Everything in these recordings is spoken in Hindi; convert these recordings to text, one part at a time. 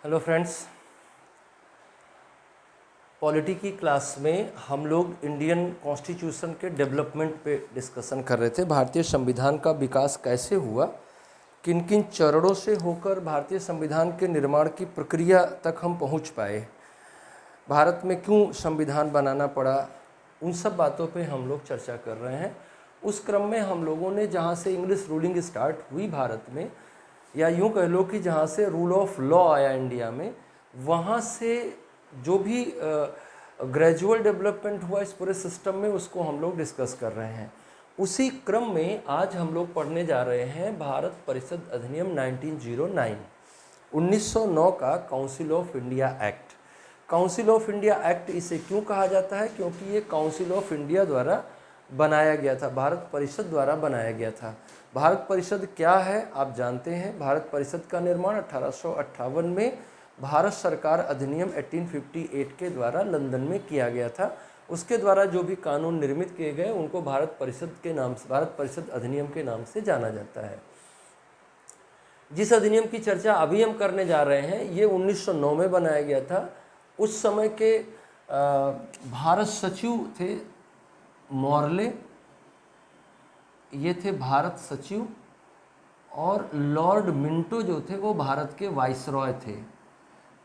हेलो फ्रेंड्स, पॉलिटी की क्लास में हम लोग इंडियन कॉन्स्टिट्यूशन के डेवलपमेंट पे डिस्कशन कर रहे थे। भारतीय संविधान का विकास कैसे हुआ, किन किन चरणों से होकर भारतीय संविधान के निर्माण की प्रक्रिया तक हम पहुंच पाए, भारत में क्यों संविधान बनाना पड़ा, उन सब बातों पे हम लोग चर्चा कर रहे हैं। उस क्रम में हम लोगों ने जहाँ से इंग्लिश रूलिंग स्टार्ट हुई भारत में, या यूँ कह लो कि जहाँ से रूल ऑफ लॉ आया इंडिया में, वहाँ से जो भी ग्रेजुअल डेवलपमेंट हुआ इस पूरे सिस्टम में, उसको हम लोग डिस्कस कर रहे हैं। उसी क्रम में आज हम लोग पढ़ने जा रहे हैं भारत परिषद अधिनियम 1909, 1909 का council of India act. Council of India act इसे क्यों कहा जाता है? क्योंकि ये काउंसिल ऑफ इंडिया द्वारा बनाया गया था, भारत परिषद द्वारा बनाया गया था। भारत परिषद क्या है आप जानते हैं। भारत परिषद का निर्माण 1858 में भारत सरकार अधिनियम 1858 के द्वारा लंदन में किया गया था। उसके द्वारा जो भी कानून निर्मित किए गए उनको भारत परिषद के नाम से, भारत परिषद अधिनियम के नाम से जाना जाता है। जिस अधिनियम की चर्चा अभी हम करने जा रहे हैं ये 1909 में बनाया गया था। उस समय के भारत सचिव थे मॉर्ले, ये थे भारत सचिव, और लॉर्ड मिंटो जो थे वो भारत के वाइसरॉय थे।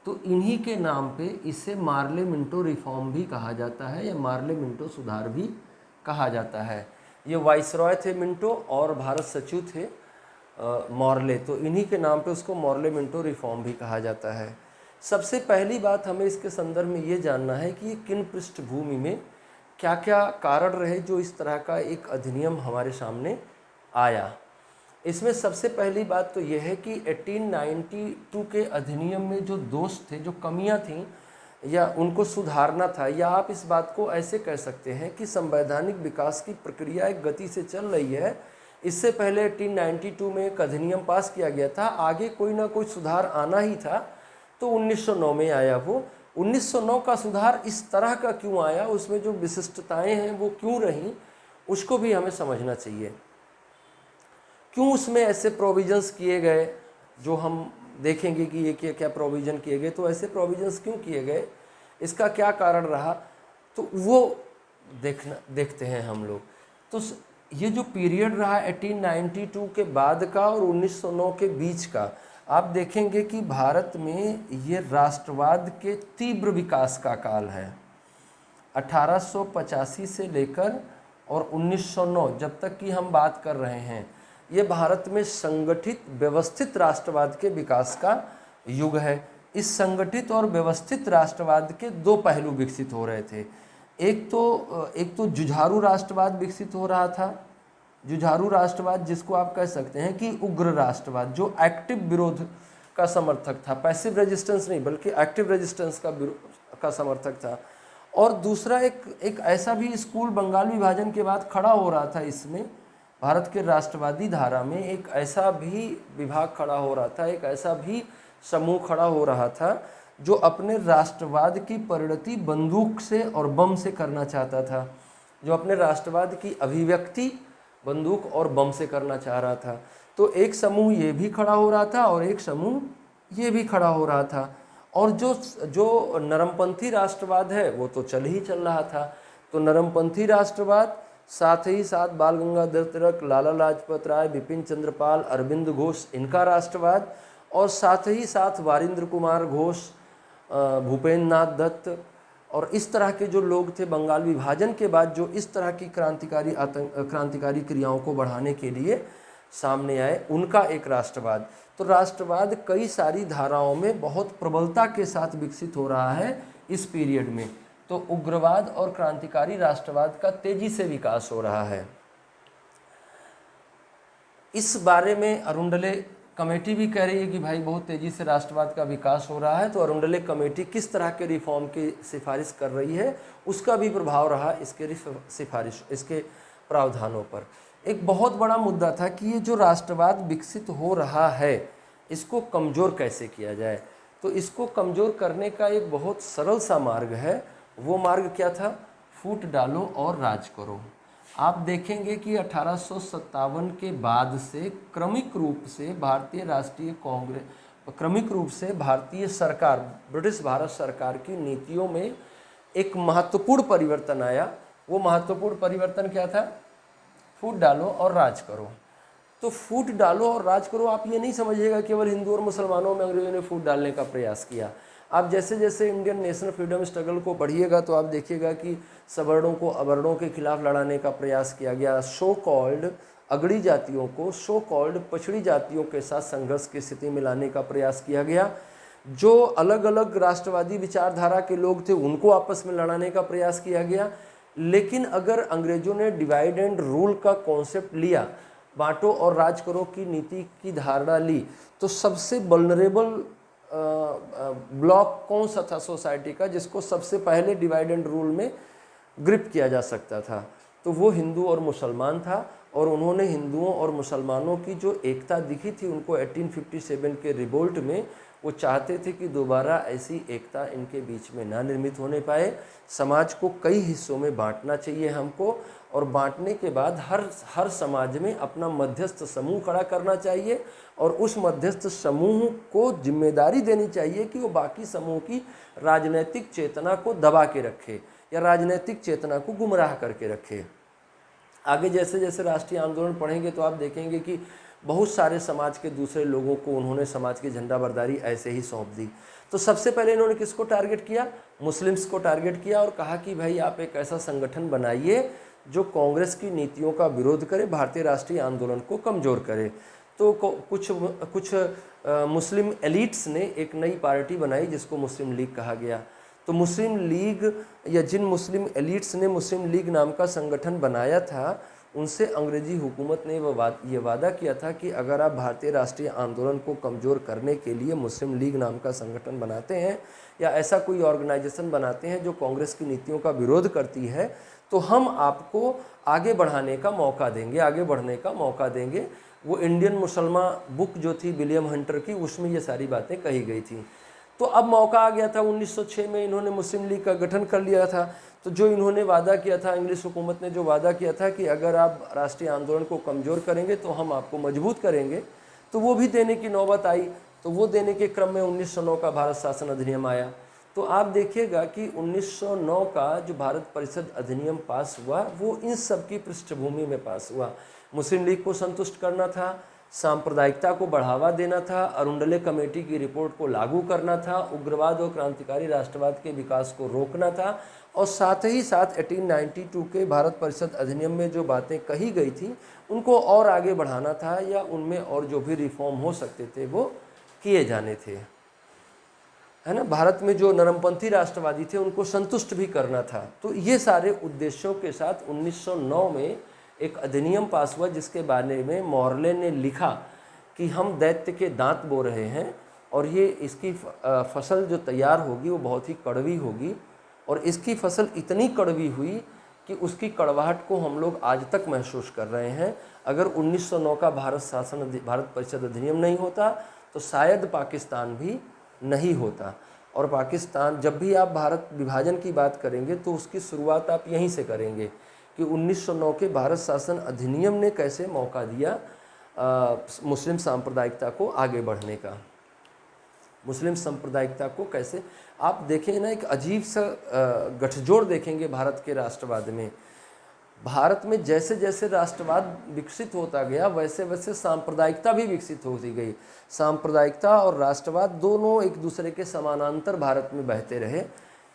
तो इन्हीं के नाम पे इसे मार्ले मिंटो रिफॉर्म भी कहा जाता है या मार्ले मिंटो सुधार भी कहा जाता है। ये वाइसरॉय थे मिंटो और भारत सचिव थे मॉर्ले, तो इन्हीं के नाम पे उसको मॉर्ले मिंटो रिफॉर्म भी कहा जाता है। सबसे पहली बात हमें इसके संदर्भ में ये जानना है कि ये किन पृष्ठभूमि में क्या क्या कारण रहे जो इस तरह का एक अधिनियम हमारे सामने आया। इसमें सबसे पहली बात तो यह है कि 1892 के अधिनियम में जो दोष थे, जो कमियां थीं, या उनको सुधारना था, या आप इस बात को ऐसे कह सकते हैं कि संवैधानिक विकास की प्रक्रिया एक गति से चल रही है। इससे पहले 1892 में एक अधिनियम पास किया गया था, आगे कोई ना कोई सुधार आना ही था, तो 1909 में आया वो। 1909 का सुधार इस तरह का क्यों आया, उसमें जो विशिष्टताएं हैं वो क्यों रहीं, उसको भी हमें समझना चाहिए। क्यों उसमें ऐसे प्रोविजंस किए गए जो हम देखेंगे कि ये क्या क्या प्रोविज़न किए गए, तो ऐसे प्रोविजंस क्यों किए गए, इसका क्या कारण रहा, तो वो देखते हैं हम लोग। तो ये जो पीरियड रहा 1892 के बाद का और 1909 के बीच का, आप देखेंगे कि भारत में ये राष्ट्रवाद के तीव्र विकास का काल है। 1885 से लेकर और 1909 जब तक की हम बात कर रहे हैं, ये भारत में संगठित व्यवस्थित राष्ट्रवाद के विकास का युग है। इस संगठित और व्यवस्थित राष्ट्रवाद के दो पहलू विकसित हो रहे थे। एक तो जुझारू राष्ट्रवाद विकसित हो रहा था। जुझारू राष्ट्रवाद जिसको आप कह सकते हैं कि उग्र राष्ट्रवाद, जो एक्टिव विरोध का समर्थक था, पैसिव रेजिस्टेंस नहीं बल्कि एक्टिव रेजिस्टेंस का समर्थक था। और दूसरा एक ऐसा भी स्कूल बंगाल विभाजन के बाद खड़ा हो रहा था। इसमें भारत के राष्ट्रवादी धारा में एक ऐसा भी विभाग खड़ा हो रहा था, एक ऐसा भी समूह खड़ा हो रहा था जो अपने राष्ट्रवाद की परिणति बंदूक से और बम से करना चाहता था, जो अपने राष्ट्रवाद की अभिव्यक्ति बंदूक और बम से करना चाह रहा था। तो एक समूह ये भी खड़ा हो रहा था और एक समूह ये भी खड़ा हो रहा था। और जो नरमपंथी राष्ट्रवाद है वो तो चल रहा था। तो नरमपंथी राष्ट्रवाद, साथ ही साथ बाल गंगाधर तिलक, लाला लाजपत राय, बिपिन चंद्रपाल, अरविंद घोष, इनका राष्ट्रवाद, और साथ ही साथ वारिंद्र कुमार घोष, भूपेंद्र नाथ दत्त और इस तरह के जो लोग थे बंगाल विभाजन के बाद, जो इस तरह की क्रांतिकारी क्रियाओं को बढ़ाने के लिए सामने आए, उनका एक राष्ट्रवाद। तो राष्ट्रवाद कई सारी धाराओं में बहुत प्रबलता के साथ विकसित हो रहा है इस पीरियड में। तो उग्रवाद और क्रांतिकारी राष्ट्रवाद का तेजी से विकास हो रहा है। इस बारे में अरुंडले कमेटी भी कह रही है कि भाई बहुत तेजी से राष्ट्रवाद का विकास हो रहा है। तो अरुंडले कमेटी किस तरह के रिफॉर्म की सिफारिश कर रही है, उसका भी प्रभाव रहा इसके प्रावधानों पर। एक बहुत बड़ा मुद्दा था कि ये जो राष्ट्रवाद विकसित हो रहा है इसको कमज़ोर कैसे किया जाए। तो इसको कमज़ोर करने का एक बहुत सरल सा मार्ग है। वो मार्ग क्या था? फूट डालो और राज करो। आप देखेंगे कि 1857 के बाद से क्रमिक रूप से भारतीय राष्ट्रीय क्रमिक रूप से भारतीय सरकार, ब्रिटिश भारत सरकार की नीतियों में एक महत्वपूर्ण परिवर्तन आया। वो महत्वपूर्ण परिवर्तन क्या था? फूट डालो और राज करो। तो फूट डालो और राज करो, आप ये नहीं समझिएगा केवल हिंदू और मुसलमानों में अंग्रेजों ने फूट डालने का प्रयास किया। आप जैसे जैसे इंडियन नेशनल फ्रीडम स्ट्रगल को पढ़िएगा तो आप देखिएगा कि सवर्णों को अवर्णों के खिलाफ लड़ाने का प्रयास किया गया। सो कॉल्ड अगड़ी जातियों को सो कॉल्ड पछड़ी जातियों के साथ संघर्ष की स्थिति में लाने का प्रयास किया गया। जो अलग अलग राष्ट्रवादी विचारधारा के लोग थे उनको आपस में लड़ाने का प्रयास किया गया। लेकिन अगर अंग्रेजों ने डिवाइड एंड रूल का कॉन्सेप्ट लिया, बांटो और राज करो की नीति की धारणा ली, तो सबसे वल्नरेबल ब्लॉक कौन सा था सोसाइटी का, जिसको सबसे पहले डिवाइड एंड रूल में ग्रिप किया जा सकता था? तो वो हिंदू और मुसलमान था। और उन्होंने हिंदुओं और मुसलमानों की जो एकता दिखी थी उनको 1857 के रिवोल्ट में, वो चाहते थे कि दोबारा ऐसी एकता इनके बीच में ना निर्मित होने पाए। समाज को कई हिस्सों में बांटना चाहिए हमको, और बांटने के बाद हर समाज में अपना मध्यस्थ समूह खड़ा करना चाहिए, और उस मध्यस्थ समूह को जिम्मेदारी देनी चाहिए कि वो बाकी समूह की राजनीतिक चेतना को दबा के रखे या राजनीतिक चेतना को गुमराह करके रखे। आगे जैसे जैसे राष्ट्रीय आंदोलन पढ़ेंगे तो आप देखेंगे कि बहुत सारे समाज के दूसरे लोगों को उन्होंने समाज की झंडा बरदारी ऐसे ही सौंप दी। तो सबसे पहले इन्होंने किसको टारगेट किया? मुस्लिम्स को टारगेट किया, और कहा कि भाई आप एक ऐसा संगठन बनाइए जो कांग्रेस की नीतियों का विरोध करे, भारतीय राष्ट्रीय आंदोलन को कमज़ोर करे। तो कुछ मुस्लिम एलिट्स ने एक नई पार्टी बनाई जिसको मुस्लिम लीग कहा गया। तो मुस्लिम लीग, या जिन मुस्लिम एलिट्स ने मुस्लिम लीग नाम का संगठन बनाया था, उनसे अंग्रेजी हुकूमत ने ये वादा किया था कि अगर आप भारतीय राष्ट्रीय आंदोलन को कमज़ोर करने के लिए मुस्लिम लीग नाम का संगठन बनाते हैं या ऐसा कोई ऑर्गेनाइजेशन बनाते हैं जो कांग्रेस की नीतियों का विरोध करती है, तो हम आपको आगे बढ़ाने का मौका देंगे, आगे बढ़ने का मौका देंगे। वो इंडियन मुसलमान बुक जो थी विलियम हंटर की, उसमें ये सारी बातें कही गई थी। तो अब मौका आ गया था। 1906 में इन्होंने मुस्लिम लीग का गठन कर लिया था। तो जो इन्होंने वादा किया था, इंग्लिश हुकूमत ने जो वादा किया था कि अगर आप राष्ट्रीय आंदोलन को कमज़ोर करेंगे तो हम आपको मजबूत करेंगे, तो वो भी देने की नौबत आई। तो वो देने के क्रम में 1909 का भारत शासन अधिनियम आया। तो आप देखिएगा कि 1909 का जो भारत परिषद अधिनियम पास हुआ, वो इन सब की पृष्ठभूमि में पास हुआ। मुस्लिम लीग को संतुष्ट करना था, सांप्रदायिकता को बढ़ावा देना था, अरुंडले कमेटी की रिपोर्ट को लागू करना था, उग्रवाद और क्रांतिकारी राष्ट्रवाद के विकास को रोकना था, और साथ ही साथ 1892 के भारत परिषद अधिनियम में जो बातें कही गई थी उनको और आगे बढ़ाना था, या उनमें और जो भी रिफॉर्म हो सकते थे वो किए जाने थे, है ना। भारत में जो नरमपंथी राष्ट्रवादी थे उनको संतुष्ट भी करना था। तो ये सारे उद्देश्यों के साथ 1909 में एक अधिनियम पास हुआ जिसके बारे में मॉर्ले ने लिखा कि हम दैत्य के दांत बो रहे हैं, और ये इसकी फसल जो तैयार होगी वो बहुत ही कड़वी होगी, और इसकी फसल इतनी कड़वी हुई कि उसकी कड़वाहट को हम लोग आज तक महसूस कर रहे हैं। अगर 1909 का भारत परिषद अधिनियम नहीं होता तो शायद पाकिस्तान भी नहीं होता। और पाकिस्तान, जब भी आप भारत विभाजन की बात करेंगे तो उसकी शुरुआत आप यहीं से करेंगे कि 1909 के भारत शासन अधिनियम ने कैसे मौका दिया मुस्लिम सांप्रदायिकता को आगे बढ़ने का। मुस्लिम सांप्रदायिकता को कैसे, आप देखें ना, एक अजीब सा गठजोड़ देखेंगे भारत के राष्ट्रवाद में। भारत में जैसे जैसे राष्ट्रवाद विकसित होता गया वैसे वैसे सांप्रदायिकता भी विकसित होती गई। सांप्रदायिकता और राष्ट्रवाद दोनों एक दूसरे के समानांतर भारत में बहते रहे।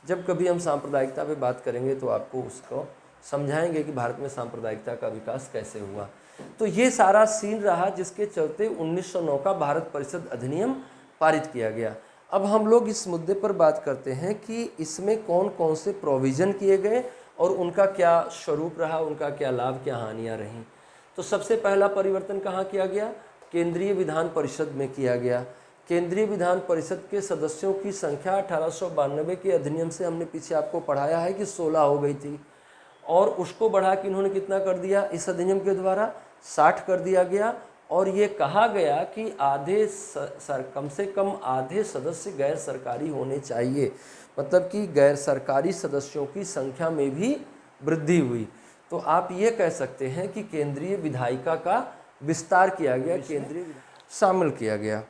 जब कभी हम सांप्रदायिकता पे बात करेंगे तो आपको उसको समझाएंगे कि भारत में सांप्रदायिकता का विकास कैसे हुआ। तो ये सारा सीन रहा जिसके चलते 1909 का भारत परिषद अधिनियम पारित किया गया। अब हम लोग इस मुद्दे पर बात करते हैं कि इसमें कौन कौन से प्रोविज़न किए गए और उनका क्या स्वरूप रहा, उनका क्या लाभ, क्या हानियाँ रहीं। तो सबसे पहला परिवर्तन कहाँ किया गया? केंद्रीय विधान परिषद में किया गया। केंद्रीय विधान परिषद के सदस्यों की संख्या 1892 के अधिनियम से हमने पीछे आपको पढ़ाया है कि 16 हो गई थी, और उसको बढ़ा के इन्होंने कितना कर दिया इस अधिनियम के द्वारा? 60 कर दिया गया। और ये कहा गया कि कम से कम आधे सदस्य गैर सरकारी होने चाहिए, मतलब कि गैर सरकारी सदस्यों की संख्या में भी वृद्धि हुई। तो आप ये कह सकते हैं कि केंद्रीय विधायिका का विस्तार किया गया, केंद्रीय शामिल किया गया।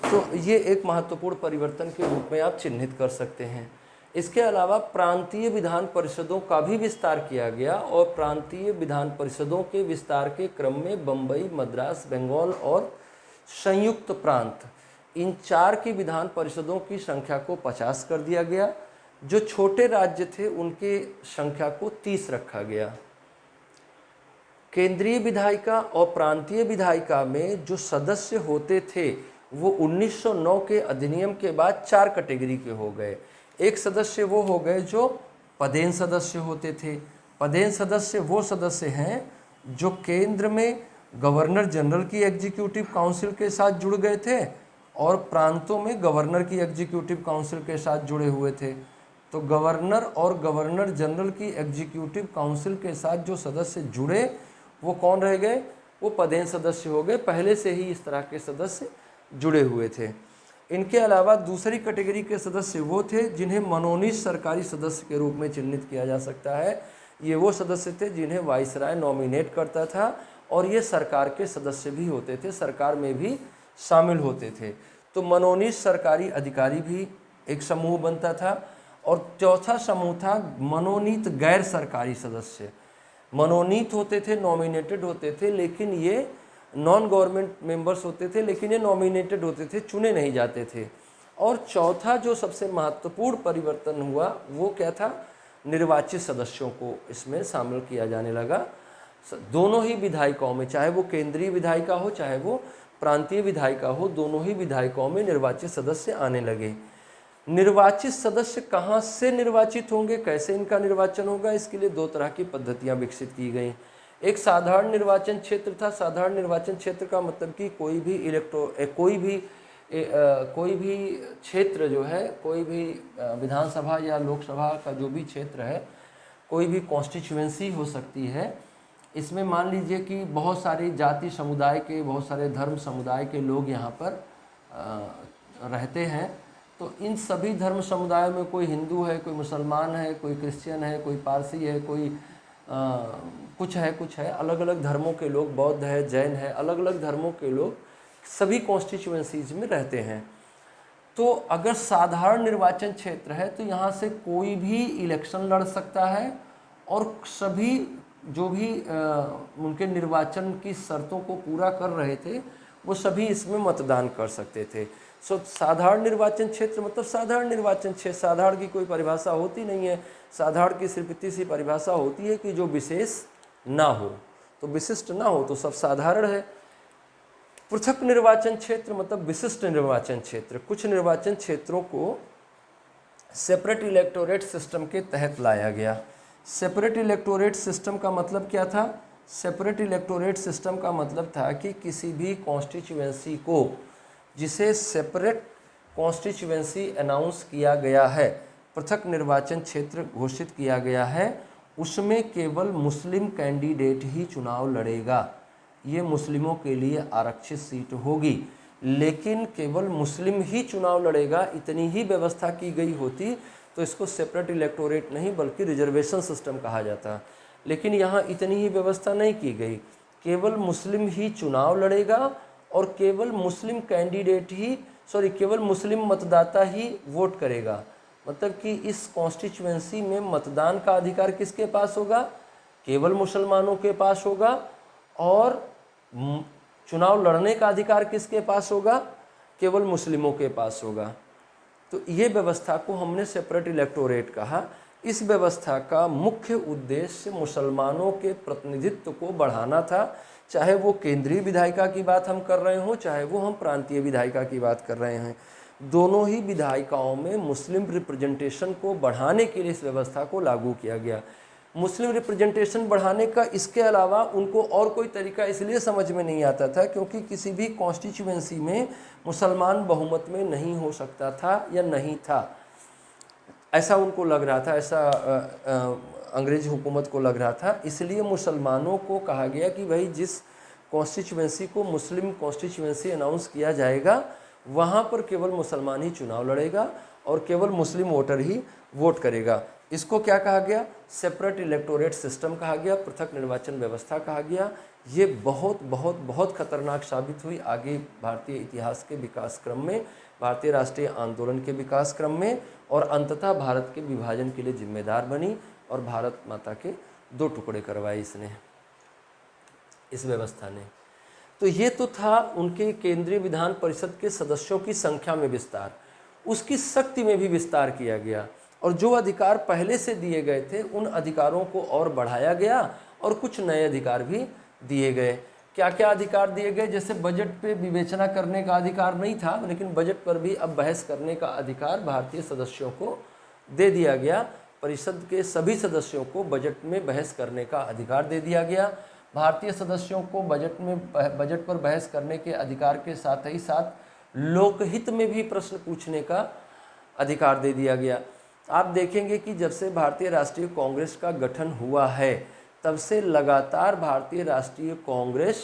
तो ये एक महत्वपूर्ण परिवर्तन के रूप में आप चिन्हित कर सकते हैं। इसके अलावा प्रांतीय विधान परिषदों का भी विस्तार किया गया और प्रांतीय विधान परिषदों के विस्तार के क्रम में बम्बई, मद्रास, बंगाल और संयुक्त प्रांत, इन 4 की विधान परिषदों की संख्या को 50 कर दिया गया। जो छोटे राज्य थे उनके संख्या को 30 रखा गया। केंद्रीय विधायिका और प्रांतीय विधायिका में जो सदस्य होते थे वो 1909 के अधिनियम के बाद 4 कैटेगरी के हो गए। एक सदस्य वो हो गए जो पदेन सदस्य होते थे। पदेन सदस्य वो सदस्य हैं जो केंद्र में गवर्नर जनरल की एग्जीक्यूटिव काउंसिल के साथ जुड़ गए थे और प्रांतों में गवर्नर की एग्जीक्यूटिव काउंसिल के साथ जुड़े हुए थे। तो गवर्नर और गवर्नर जनरल की एग्जीक्यूटिव काउंसिल के साथ जो सदस्य जुड़े वो कौन रह गए? वो पदेन सदस्य हो गए। पहले से ही इस तरह के सदस्य जुड़े हुए थे। इनके अलावा दूसरी कैटेगरी के सदस्य वो थे जिन्हें मनोनीत सरकारी सदस्य के रूप में चिन्हित किया जा सकता है। ये वो सदस्य थे जिन्हें वाइसराय नॉमिनेट करता था और ये सरकार के सदस्य भी होते थे, सरकार में भी शामिल होते थे। तो मनोनीत सरकारी अधिकारी भी एक समूह बनता था। और चौथा समूह था मनोनीत गैर सरकारी सदस्य। मनोनीत होते थे, नॉमिनेटेड होते थे, लेकिन ये नॉन गवर्नमेंट मेंबर्स होते थे, लेकिन ये नॉमिनेटेड होते थे, चुने नहीं जाते थे। और चौथा जो सबसे महत्वपूर्ण परिवर्तन हुआ वो क्या था? निर्वाचित सदस्यों को इसमें शामिल किया जाने लगा। दोनों ही विधायिकाओं में, चाहे वो केंद्रीय विधायिका हो चाहे वो प्रांतीय विधायिका हो, दोनों ही विधायिकाओं में निर्वाचित सदस्य आने लगे। निर्वाचित सदस्य कहाँ से निर्वाचित होंगे, कैसे इनका निर्वाचन होगा, इसके लिए 2 तरह की पद्धतियाँ विकसित की गई। एक साधारण निर्वाचन क्षेत्र था। साधारण निर्वाचन क्षेत्र का मतलब कि कोई भी क्षेत्र जो है, कोई भी विधानसभा या लोकसभा का जो भी क्षेत्र है, कोई भी कॉन्स्टिट्यूएंसी हो सकती है। इसमें मान लीजिए कि बहुत सारे जाति समुदाय के, बहुत सारे धर्म समुदाय के लोग यहाँ पर रहते हैं। तो इन सभी धर्म समुदायों में कोई हिंदू है, कोई मुसलमान है, कोई क्रिश्चियन है, कोई पारसी है, कोई कुछ है, अलग अलग धर्मों के लोग, बौद्ध है, जैन है, अलग अलग धर्मों के लोग सभी कॉन्स्टिट्यूएंसीज में रहते हैं। तो अगर साधारण निर्वाचन क्षेत्र है तो यहाँ से कोई भी इलेक्शन लड़ सकता है और सभी जो भी उनके निर्वाचन की शर्तों को पूरा कर रहे थे वो सभी इसमें मतदान कर सकते थे। साधारण निर्वाचन क्षेत्र मतलब साधारण निर्वाचन क्षेत्र, साधारण की कोई परिभाषा होती नहीं है। साधारण की सिर्फ इतनी सी परिभाषा होती है कि जो विशेष ना हो, तो विशिष्ट ना हो तो सब साधारण है। पृथक निर्वाचन क्षेत्र मतलब विशिष्ट निर्वाचन क्षेत्र। कुछ निर्वाचन क्षेत्रों को सेपरेट इलेक्टोरेट सिस्टम के तहत लाया गया। सेपरेट इलेक्टोरेट सिस्टम का मतलब क्या था? सेपरेट इलेक्टोरेट सिस्टम का मतलब था कि किसी भी कॉन्स्टिट्यूएंसी को जिसे सेपरेट कॉन्स्टिट्यूएंसी अनाउंस किया गया है, पृथक निर्वाचन क्षेत्र घोषित किया गया है, उसमें केवल मुस्लिम कैंडिडेट ही चुनाव लड़ेगा। ये मुस्लिमों के लिए आरक्षित सीट होगी, लेकिन केवल मुस्लिम ही चुनाव लड़ेगा, इतनी ही व्यवस्था की गई होती तो इसको सेपरेट इलेक्टोरेट नहीं बल्कि रिजर्वेशन सिस्टम कहा जाता। लेकिन यहाँ इतनी ही व्यवस्था नहीं की गई, केवल मुस्लिम ही चुनाव लड़ेगा और केवल मुस्लिम कैंडिडेट ही केवल मुस्लिम मतदाता ही वोट करेगा। मतलब कि इस कॉन्स्टिट्यूएंसी में मतदान का अधिकार किसके पास होगा? केवल मुसलमानों के पास होगा। और चुनाव लड़ने का अधिकार किसके पास होगा? केवल मुस्लिमों के पास होगा। तो ये व्यवस्था को हमने सेपरेट इलेक्टोरेट कहा। इस व्यवस्था का मुख्य उद्देश्य मुसलमानों के प्रतिनिधित्व को बढ़ाना था, चाहे वो केंद्रीय विधायिका की बात हम कर रहे हों, चाहे वो हम प्रांतीय विधायिका की बात कर रहे हैं। दोनों ही विधायिकाओं में मुस्लिम रिप्रेजेंटेशन को बढ़ाने के लिए इस व्यवस्था को लागू किया गया। मुस्लिम रिप्रेजेंटेशन बढ़ाने का इसके अलावा उनको और कोई तरीका इसलिए समझ में नहीं आता था क्योंकि किसी भी कॉन्स्टिट्यूएंसी में मुसलमान बहुमत में नहीं हो सकता था या नहीं था, ऐसा उनको लग रहा था, ऐसा अंग्रेज हुकूमत को लग रहा था। इसलिए मुसलमानों को कहा गया कि भाई जिस कॉन्स्टिट्यूएंसी को मुस्लिम कॉन्स्टिट्यूएंसी अनाउंस किया जाएगा वहाँ पर केवल मुसलमान ही चुनाव लड़ेगा और केवल मुस्लिम वोटर ही वोट करेगा। इसको क्या कहा गया? सेपरेट इलेक्टोरेट सिस्टम कहा गया, पृथक निर्वाचन व्यवस्था कहा गया। ये बहुत बहुत बहुत खतरनाक साबित हुई आगे भारतीय इतिहास के विकास क्रम में, भारतीय राष्ट्रीय आंदोलन के विकास क्रम में, और अंततः भारत के विभाजन के लिए जिम्मेदार बनी और भारत माता के 2 टुकड़े करवाए इसने, इस व्यवस्था ने। तो ये तो था उनके केंद्रीय विधान परिषद के सदस्यों की संख्या में विस्तार, उसकी शक्ति में भी विस्तार किया गया, और जो अधिकार पहले से दिए गए थे उन अधिकारों को और बढ़ाया गया और कुछ नए अधिकार भी दिए गए। क्या क्या अधिकार दिए गए? जैसे बजट पे विवेचना करने का अधिकार नहीं था, लेकिन बजट पर भी अब बहस करने का अधिकार भारतीय सदस्यों को दे दिया गया। परिषद के सभी सदस्यों को बजट में बहस करने का अधिकार दे दिया गया। भारतीय सदस्यों को बजट पर बहस करने के अधिकार के साथ ही साथ लोकहित में भी प्रश्न पूछने का अधिकार दे दिया गया। आप देखेंगे कि जब से भारतीय राष्ट्रीय कांग्रेस का गठन हुआ है तब से लगातार भारतीय राष्ट्रीय कांग्रेस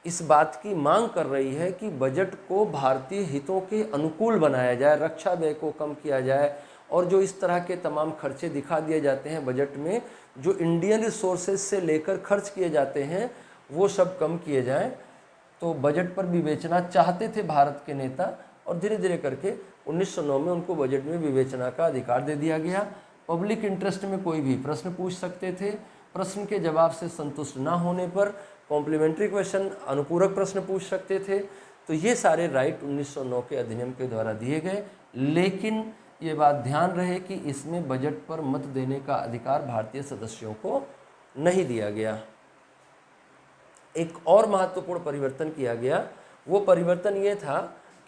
इस बात की मांग कर रही है कि बजट को भारतीय हितों के अनुकूल बनाया जाए, रक्षा व्यय को कम किया जाए, और जो इस तरह के तमाम खर्चे दिखा दिए जाते हैं बजट में, जो इंडियन रिसोर्सेज से लेकर खर्च किए जाते हैं, वो सब कम किए जाएं। तो बजट पर विवेचना चाहते थे भारत के नेता, और धीरे धीरे करके 1909 में उनको बजट में विवेचना का अधिकार दे दिया गया। पब्लिक इंटरेस्ट में कोई भी प्रश्न पूछ सकते थे, प्रश्न के जवाब से संतुष्ट ना होने पर कॉम्प्लीमेंट्री क्वेश्चन, अनुपूरक प्रश्न पूछ सकते थे। तो ये सारे राइट 1909 के अधिनियम के द्वारा दिए गए, लेकिन ये बात ध्यान रहे कि इसमें बजट पर मत देने का अधिकार भारतीय सदस्यों को नहीं दिया गया। एक और महत्वपूर्ण परिवर्तन किया गया, वो परिवर्तन ये था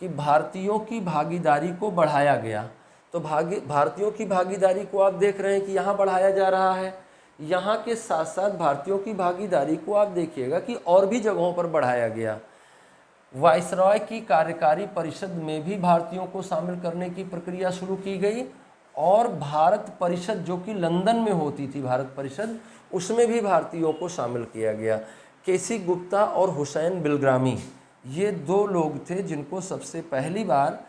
कि भारतीयों की भागीदारी को बढ़ाया गया। तो भारतीयों की भागीदारी को आप देख रहे हैं कि यहाँ बढ़ाया जा रहा है, यहाँ के साथ साथ भारतीयों की भागीदारी को आप देखिएगा कि और भी जगहों पर बढ़ाया गया। वाइसरॉय की कार्यकारी परिषद में भी भारतीयों को शामिल करने की प्रक्रिया शुरू की गई, और भारत परिषद जो कि लंदन में होती थी, भारत परिषद, उसमें भी भारतीयों को शामिल किया गया। केसी गुप्ता और हुसैन बिलग्रामी, ये 2 लोग थे जिनको सबसे पहली बार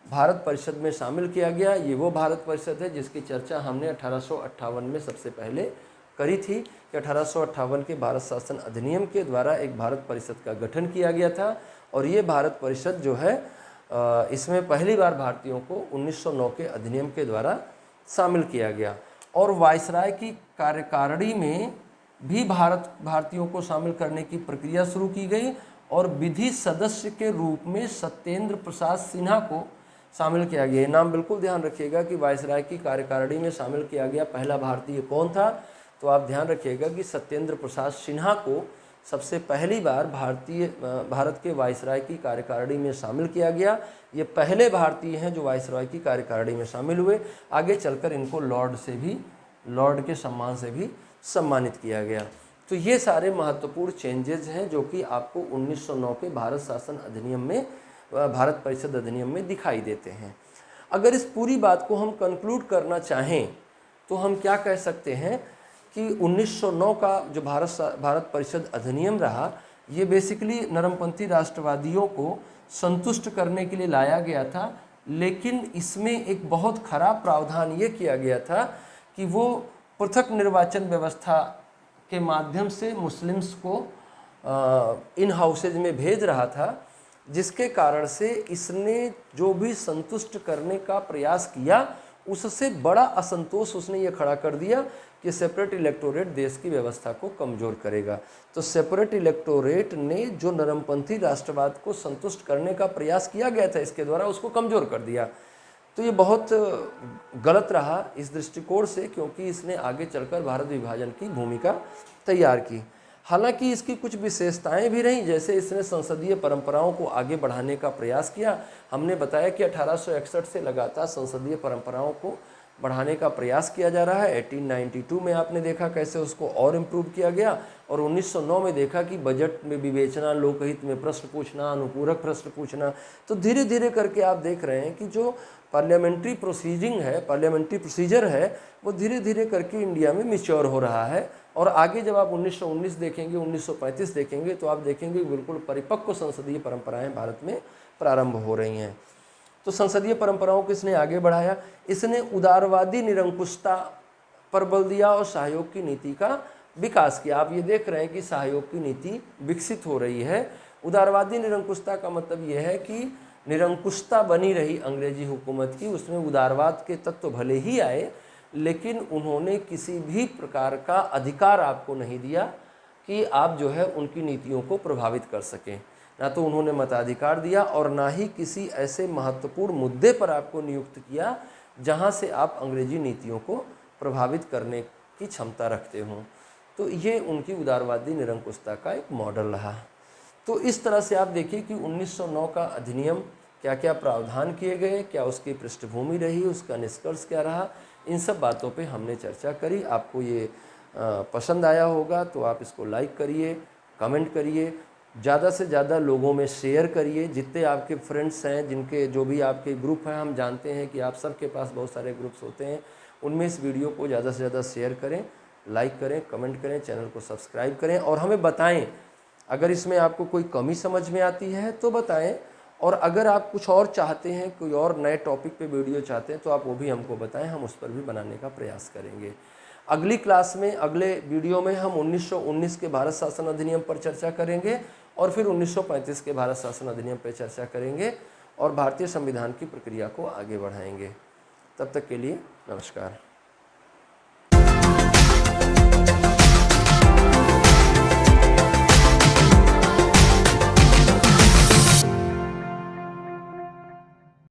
भारत परिषद में शामिल किया गया। ये वो भारत परिषद है जिसकी चर्चा हमने 1858 में सबसे पहले करी थी कि 1858 के भारत शासन अधिनियम के द्वारा एक भारत परिषद का गठन किया गया था, और ये भारत परिषद जो है इसमें पहली बार भारतीयों को 1909 के अधिनियम के द्वारा शामिल किया गया। और वाइसराय की कार्यकारिणी में भी भारतीयों को शामिल करने की प्रक्रिया शुरू की गई, और विधि सदस्य के रूप में सत्येंद्र प्रसाद सिन्हा को शामिल किया गया। नाम बिल्कुल ध्यान रखिएगा कि वाइसराय की कार्यकारिणी में शामिल किया गया पहला भारतीय कौन था, तो आप ध्यान रखिएगा कि सत्येंद्र प्रसाद सिन्हा को सबसे पहली बार भारत के वाइसराय की कार्यकारिणी में शामिल किया गया। ये पहले भारतीय हैं जो वाइसराय की कार्यकारिणी में शामिल हुए। आगे चलकर इनको लॉर्ड के सम्मान से भी सम्मानित किया गया। तो ये सारे महत्वपूर्ण चेंजेस हैं जो कि आपको 1909 के भारत शासन अधिनियम में, भारत परिषद अधिनियम में दिखाई देते हैं। अगर इस पूरी बात को हम कंक्लूड करना चाहें तो हम क्या कह सकते हैं कि 1909 का जो भारत परिषद अधिनियम रहा, ये बेसिकली नरमपंथी राष्ट्रवादियों को संतुष्ट करने के लिए लाया गया था, लेकिन इसमें एक बहुत खराब प्रावधान ये किया गया था कि वो पृथक निर्वाचन व्यवस्था के माध्यम से मुस्लिम्स को इन हाउसेज में भेज रहा था, जिसके कारण से इसने जो भी संतुष्ट करने का प्रयास किया उससे बड़ा असंतोष उसने ये खड़ा कर दिया कि सेपरेट इलेक्टोरेट देश की व्यवस्था को कमज़ोर करेगा। तो सेपरेट इलेक्टोरेट ने जो नरमपंथी राष्ट्रवाद को संतुष्ट करने का प्रयास किया गया था इसके द्वारा, उसको कमज़ोर कर दिया। तो ये बहुत गलत रहा इस दृष्टिकोण से, क्योंकि इसने आगे चलकर भारत विभाजन की भूमिका तैयार की। हालांकि इसकी कुछ विशेषताएं भी रहीं, जैसे इसने संसदीय परंपराओं को आगे बढ़ाने का प्रयास किया। हमने बताया कि 1861 से लगातार संसदीय परंपराओं को बढ़ाने का प्रयास किया जा रहा है। 1892 में आपने देखा कैसे उसको और इम्प्रूव किया गया, और 1909 में देखा कि बजट में विवेचना, लोकहित में प्रश्न पूछना, अनुपूरक प्रश्न पूछना। तो धीरे धीरे करके आप देख रहे हैं कि जो पार्लियामेंट्री प्रोसीजर है वो धीरे धीरे करके इंडिया में मैच्योर हो रहा है। और आगे जब आप 1919 देखेंगे, 1935 देखेंगे, तो आप देखेंगे बिल्कुल परिपक्व संसदीय परंपराएं भारत में प्रारंभ हो रही हैं। तो संसदीय परंपराओं को इसने आगे बढ़ाया। इसने उदारवादी निरंकुशता पर बल दिया और सहयोग की नीति का विकास की। आप ये देख रहे हैं कि सहयोग की नीति विकसित हो रही है। उदारवादी निरंकुशता का मतलब यह है कि निरंकुशता बनी रही अंग्रेजी हुकूमत की, उसमें उदारवाद के तत्व भले ही आए, लेकिन उन्होंने किसी भी प्रकार का अधिकार आपको नहीं दिया कि आप जो है उनकी नीतियों को प्रभावित कर सकें। ना तो उन्होंने मताधिकार दिया और ना ही किसी ऐसे महत्वपूर्ण मुद्दे पर आपको नियुक्त किया जहां से आप अंग्रेजी नीतियों को प्रभावित करने की क्षमता रखते हों। तो ये उनकी उदारवादी निरंकुशता का एक मॉडल रहा। तो इस तरह से आप देखिए कि 1909 का अधिनियम क्या क्या प्रावधान किए गए, क्या उसकी पृष्ठभूमि रही, उसका निष्कर्ष क्या रहा, इन सब बातों पे हमने चर्चा करी। आपको ये पसंद आया होगा तो आप इसको लाइक करिए, कमेंट करिए, ज़्यादा से ज़्यादा लोगों में शेयर करिए। जितने आपके फ्रेंड्स हैं, जिनके जो भी आपके ग्रुप हैं, हम जानते हैं कि आप सबके पास बहुत सारे ग्रुप्स होते हैं, उनमें इस वीडियो को ज़्यादा से ज़्यादा शेयर करें, लाइक करें, कमेंट करें, चैनल को सब्सक्राइब करें और हमें बताएं अगर इसमें आपको कोई कमी समझ में आती है तो बताएं। और अगर आप कुछ और चाहते हैं, कोई और नए टॉपिक पे वीडियो चाहते हैं तो आप वो भी हमको बताएं, हम उस पर भी बनाने का प्रयास करेंगे। अगली क्लास में, अगले वीडियो में हम 1919 के भारत शासन अधिनियम पर चर्चा करेंगे और फिर 1935 के भारत शासन अधिनियम पर चर्चा करेंगे और भारतीय संविधान की प्रक्रिया को आगे बढ़ाएंगे। तब तक के लिए नमस्कार।